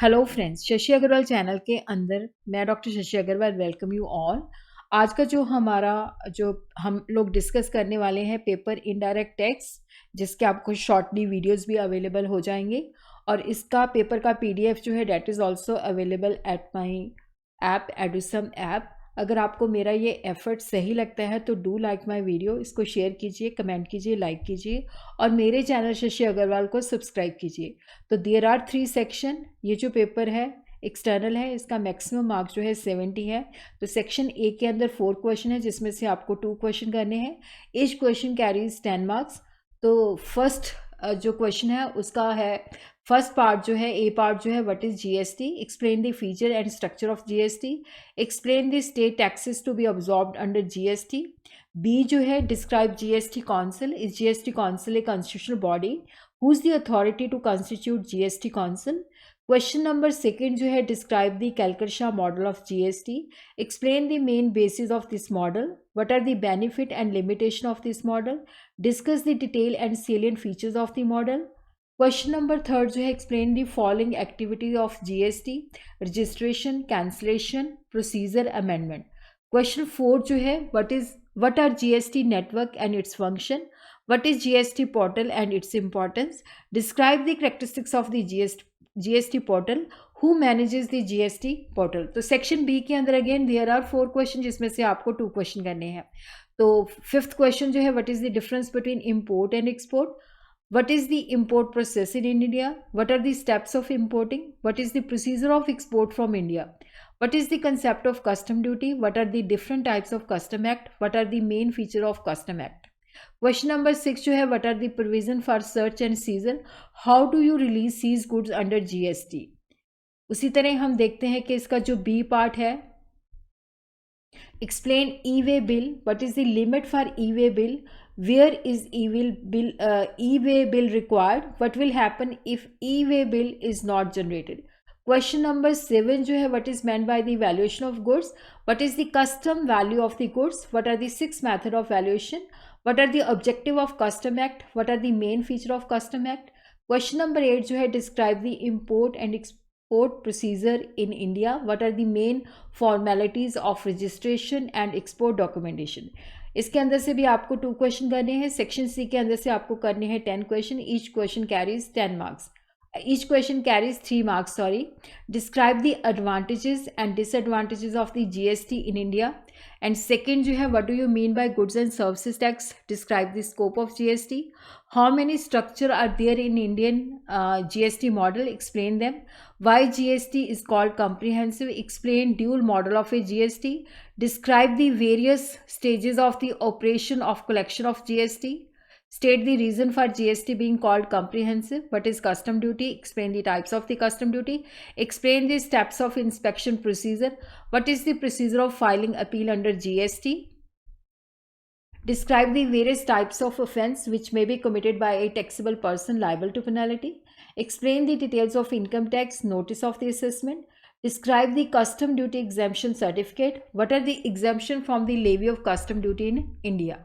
Hello friends, Shashi Agrawal channel के अंदर मैं doctor Shashi Agrawal welcome you all. आज का जो हम लोग डिस्कस करने वाले हैं पेपर इनडायरेक्ट टैक्स, जिसके आपको शॉर्टली वीडियोस भी अवेलेबल हो जाएंगे और इसका पेपर का पीडीएफ जो है that is also available at my app Edusum app. अगर आपको मेरा ये एफर्ट सही लगता है तो डू लाइक माय वीडियो, इसको शेयर कीजिए, कमेंट कीजिए, लाइक कीजिए और मेरे चैनल शशि अग्रवाल को सब्सक्राइब कीजिए। तो देयर आर 3 सेक्शन। ये जो पेपर है एक्सटर्नल है, इसका मैक्सिमम मार्क जो है 70 है। तो सेक्शन ए के अंदर 4 क्वेश्चन है, जिसमें से आपको 2 क्वेश्चन करने हैं। Each question carries 10 marks. तो फर्स्ट जो क्वेश्चन है उसका है, फर्स्ट पार्ट जो है, ए पार्ट जो है, what is GST, explain the feature and structure of GST, explain the state taxes to be absorbed under GST. B जो है, describe GST council, is GST council a constitutional body, who is the authority to constitute GST council. Question number second जो है, describe the Kelkar model of GST, explain the main basis of this model, what are the benefit and limitation of this model, discuss the detail and salient features of the model. Question number third जो है, explain the following activity of GST, registration, cancellation, procedure, amendment. Question fourth जो है, what are GST network and its function, what is GST portal and its importance, describe the characteristics of the GST portal, who manages the GST portal। तो section B के अंदर again there are 4 question, जिसमें से आपको 2 question करने हैं। तो fifth question जो है, what is the difference between import and export, what is the import process in India, what are the steps of importing, what is the procedure of export from India, what is the concept of custom duty, what are the different types of custom act, what are the main feature of custom act। Question number 6 जो है, what are the provision for search and seizure, how do you release seized goods under GST। उसी तरह हम देखते हैं कि इसका जो बी पार्ट है, explain e-way bill, what is the limit for e-way bill, where is e-way bill required, what will happen if e-way bill is not generated। Question number 7 जो है, what is meant by the valuation of goods, what is the custom value of the goods, what are the 6 method of valuation, what are the objective of custom act, what are the main feature of custom act। Question number 8 जो है, describe the import and export procedure in India, what are the main formalities of registration and export documentation। इसके अंदर से भी आपको 2 question करने हैं। Section C के अंदर से आपको करने हैं 10 question, each question carries 10 marks, each question carries 3 marks, sorry। Describe the advantages and disadvantages of the GST in India। And second जो है, what do you mean by goods and services tax, describe the scope of GST, how many structure are there in Indian GST model, explain them, why GST is called comprehensive, explain dual model of a GST, describe the various stages of the operation of collection of GST, state the reason for GST being called comprehensive, what is custom duty, explain the types of the custom duty, explain the steps of inspection procedure, what is the procedure of filing appeal under GST, describe the various types of offense which may be committed by a taxable person liable to penalty, explain the details of income tax notice of the assessment, describe the custom duty exemption certificate, what are the exemption from the levy of custom duty in India।